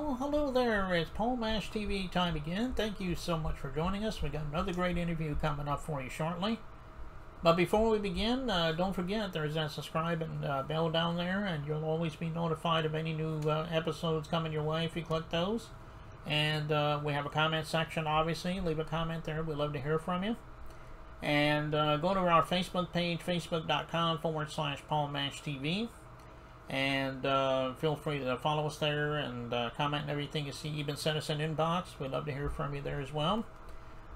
Well, hello there. It's Paul Mash TV time again. Thank you so much for joining us. We got another great interview coming up for you shortly. But before we begin, don't forget there's that subscribe and bell down there, and you'll always be notified of any new episodes coming your way if you click those. And we have a comment section, obviously. Leave a comment there. We'd love to hear from you. And go to our Facebook page, facebook.com/Paul Mash TV. And feel free to follow us there and comment on everything you see. Even send us an inbox. We'd love to hear from you there as well.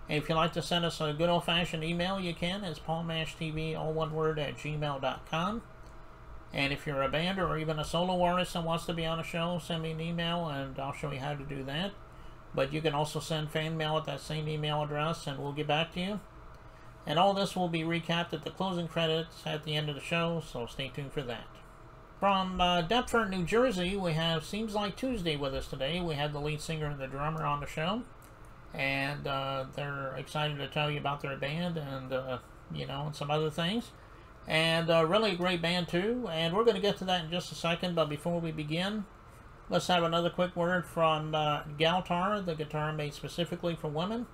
And if you'd like to send us a good old-fashioned email, you can. It's paulmashtv, all one word, at gmail.com. And if you're a band or even a solo artist that wants to be on a show, send me an email and I'll show you how to do that. But you can also send fan mail at that same email address and we'll get back to you. And all this will be recapped at the closing credits at the end of the show, so stay tuned for that. From Deptford, New Jersey, we have Seems Like Tuesday with us today. We had the lead singer and the drummer on the show. And they're excited to tell you about their band and, and some other things. And really a great band, too. And we're going to get to that in just a second. But before we begin, let's have another quick word from Galtar, the guitar made specifically for women.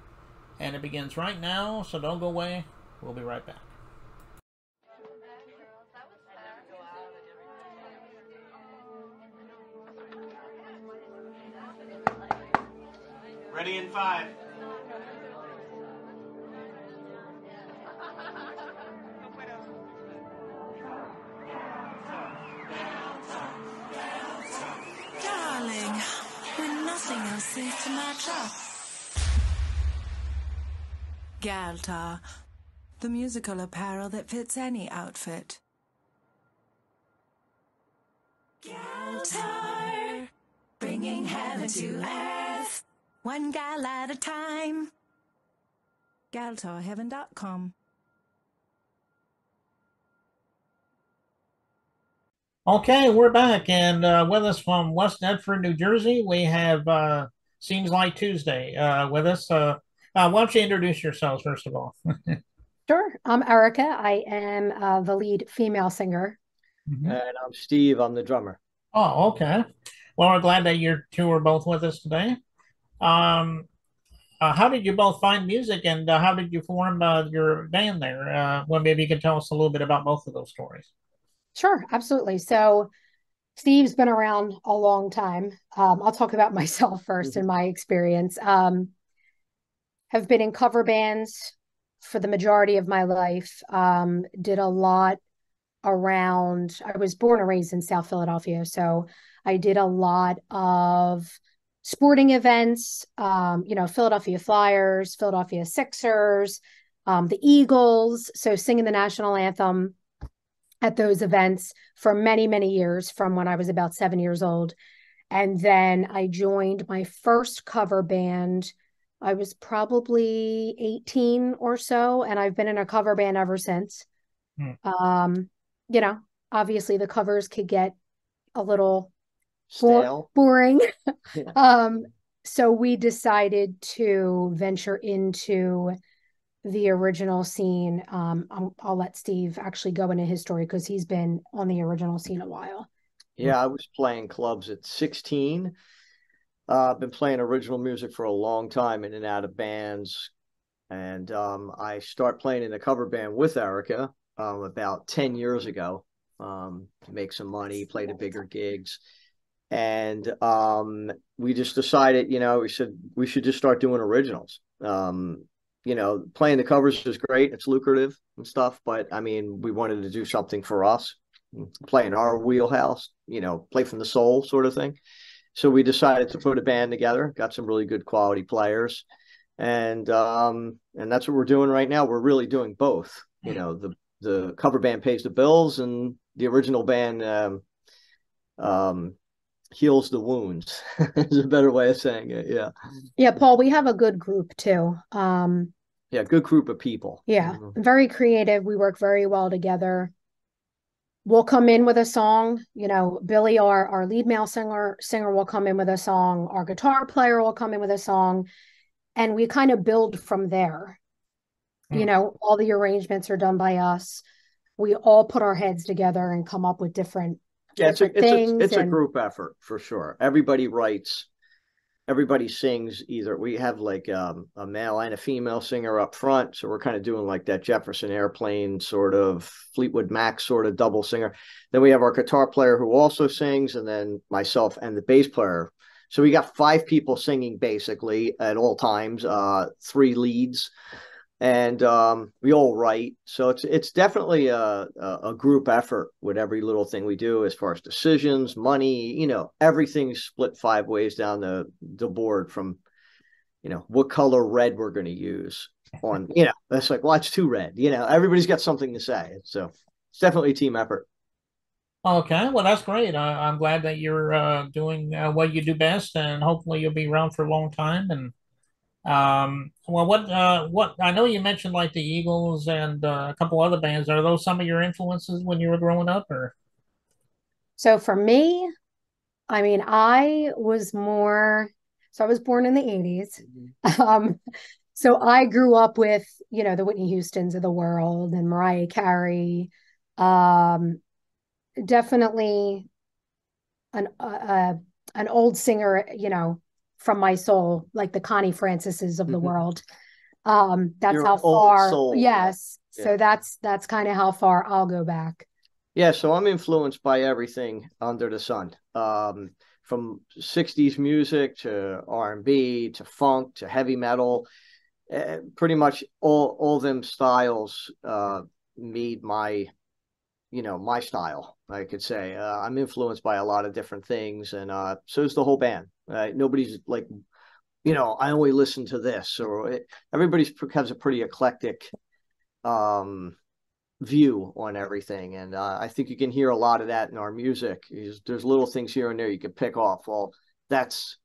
And it begins right now, so don't go away. We'll be right back. Ready in 5. Darling, when nothing else seems to match up. Galtar, the musical apparel that fits any outfit. Galtar, bringing heaven to earth. One gal at a time. GaltarHeaven.com. Okay, we're back, and with us from West Deptford, New Jersey, we have Seems Like Tuesday with us. Why don't you introduce yourselves, first of all? Sure. I'm Erica. I am the lead female singer. Mm-hmm. And I'm Steve. I'm the drummer. Oh, okay. Well, we're glad that you two are both with us today. How did you both find music, and how did you form your band there? Well, maybe you can tell us a little bit about both of those stories. Sure, absolutely. So Steve's been around a long time. I'll talk about myself first and my experience. Have been in cover bands for the majority of my life. Did a lot around, I was born and raised in South Philadelphia, so I did a lot of sporting events, Philadelphia Flyers, Philadelphia Sixers, the Eagles. So singing the national anthem at those events for many, many years, from when I was about 7 years old. And then I joined my first cover band. I was probably 18 or so, and I've been in a cover band ever since. Obviously the covers could get a little boring. Yeah. So we decided to venture into the original scene. I'll let Steve actually go into his story because he's been on the original scene a while. Yeah, I was playing clubs at 16. I've been playing original music for a long time, in and out of bands. And I started playing in a cover band with Erica about 10 years ago to make some money, play the bigger gigs. And we just decided, we said we should just start doing originals. Playing the covers is great. It's lucrative and stuff. But, we wanted to do something for us, play in our wheelhouse, play from the soul sort of thing. So we decided to put a band together, got some really good quality players. And that's what we're doing right now. We're really doing both. The cover band pays the bills and the original band heals the wounds is a better way of saying it. Yeah, Paul, we have a good group too. Good group of people. Yeah, very creative. We work very well together. We'll come in with a song. Billy, our lead male singer will come in with a song. Our guitar player will come in with a song, and we kind of build from there. All the arrangements are done by us. We all put our heads together and come up with different it's a group effort for sure. Everybody writes everybody sings either. We have like a male and a female singer up front, so we're kind of doing like that Jefferson Airplane sort of Fleetwood Mac sort of double singer. Then we have our guitar player who also sings, and then myself and the bass player. So we got 5 people singing basically at all times, 3 leads, and we all write. So it's definitely a group effort with every little thing we do, as far as decisions, money, everything's split 5 ways down the board, from what color red we're going to use on, that's like, well, it's too red, everybody's got something to say. So it's definitely a team effort. Okay, well, that's great. I'm glad that you're doing what you do best, and hopefully you'll be around for a long time. And well, what I know you mentioned like the Eagles and a couple other bands. Are those some of your influences when you were growing up, or? So for me, I mean, I was more, so I was born in the 80s. So I grew up with, the Whitney Houstons of the world and Mariah Carey. Um, Definitely an old singer, from my soul, like the Connie Francises of the world. That's Your how old far, soul. yes. Yeah. So that's kind of how far I'll go back. Yeah, so I'm influenced by everything under the sun, from 60s music to R&B to funk to heavy metal. Pretty much all them styles made my style, I could say. I'm influenced by a lot of different things, and so is the whole band. Nobody's like, I only listen to this, or everybody has a pretty eclectic view on everything, and I think you can hear a lot of that in our music. There's little things here and there you can pick off. Well, that's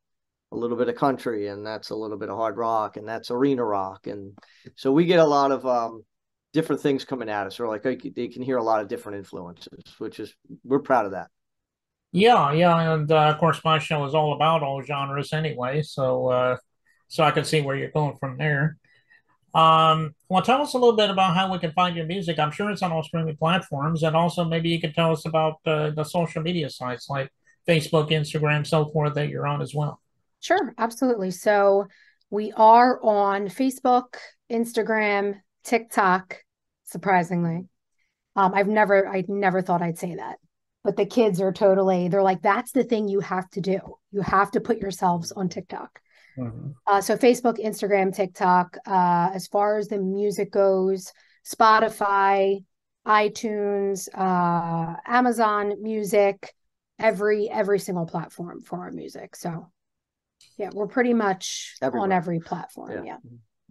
a little bit of country, and that's a little bit of hard rock, and that's arena rock, and so we get a lot of different things coming at us, or like they can hear a lot of different influences, which is, we're proud of that. Yeah, yeah, and of course my show is all about all genres anyway, so I can see where you're going from there. Well, tell us a little bit about how we can find your music. I'm sure it's on all streaming platforms, and also maybe you could tell us about the social media sites like Facebook, Instagram, so forth that you're on as well. Sure, absolutely. So we are on Facebook, Instagram, TikTok, surprisingly. I never thought I'd say that, but the kids are they're like, that's the thing you have to do. You have to put yourselves on TikTok. So Facebook, Instagram, TikTok. As far as the music goes, Spotify, iTunes, Amazon Music, every single platform for our music. So yeah, we're pretty much Everywhere. on every platform. Yeah.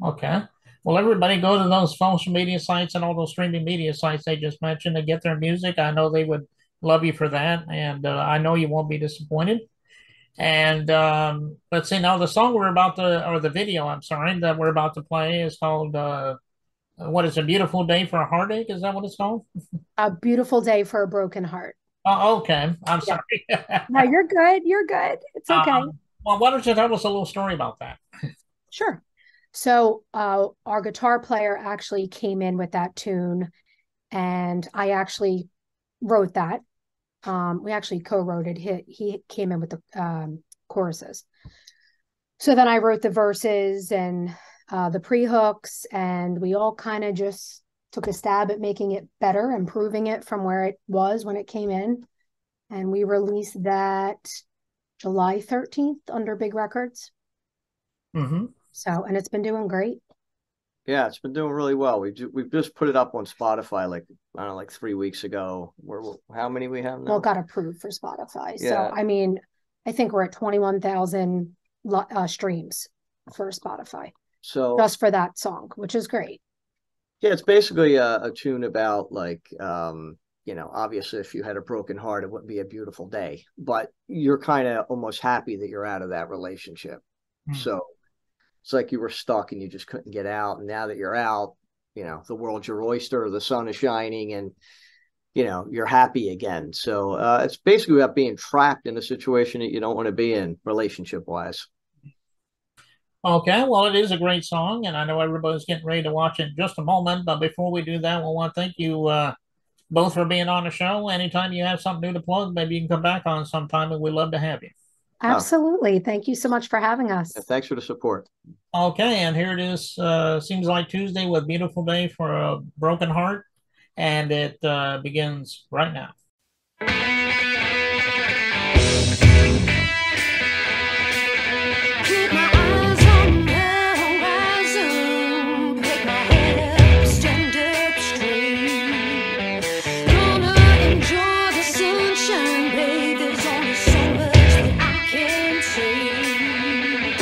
Okay. Well, everybody go to those social media sites and all those streaming media sites they just mentioned to get their music. I know they would love you for that, and I know you won't be disappointed. And let's see, now the song we're about to, or the video, I'm sorry, that we're about to play is called, what is a beautiful day for a heartache? Is that what it's called? A beautiful day for a broken heart. Oh, okay. I'm Yeah. sorry. No, you're good. You're good. It's okay. Well, why don't you tell us a little story about that? Sure. So our guitar player actually came in with that tune, and I actually wrote that. We actually co-wrote it. He came in with the choruses. So then I wrote the verses and the pre-hooks, and we all kind of just took a stab at making it better, improving it from where it was when it came in. And we released that July 13th under Big Records. So, and it's been doing great. Yeah, it's been doing really well. We've just put it up on Spotify, like, I don't know, like 3 weeks ago. How many we have now? Well, it got approved for Spotify. Yeah. So, I mean, I think we're at 21,000 streams for Spotify. So just for that song, which is great. Yeah, it's basically a tune about like, obviously if you had a broken heart, it wouldn't be a beautiful day, but you're kind of almost happy that you're out of that relationship. So it's like you were stuck and you just couldn't get out. And now that you're out, the world's your oyster, the sun is shining, and, you're happy again. So it's basically about being trapped in a situation that you don't want to be in relationship wise. Okay, well, it is a great song, and I know everybody's getting ready to watch it in just a moment. But before we do that, we want to thank you both for being on the show. Anytime you have something new to plug, maybe you can come back on sometime, and we'd love to have you. Absolutely. Thank you so much for having us. Thanks for the support. Okay, and here it is. Seems like Tuesday with Beautiful Day for a Broken Heart, and it begins right now. Keep my eyes on the horizon, make my head stand up straight. Gonna enjoy the sunshine, babe. There's only so much that I can take.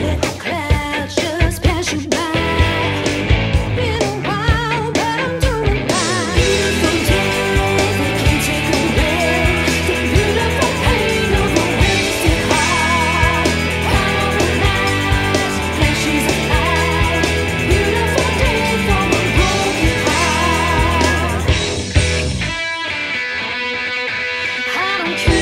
Let the clouds just pass you by. Been a while, but I'm doing fine. Beautiful day, they can't take away the beautiful pain of a wasted heart. Paralyzed, flashes of light. Beautiful day for a broken heart. I don't care.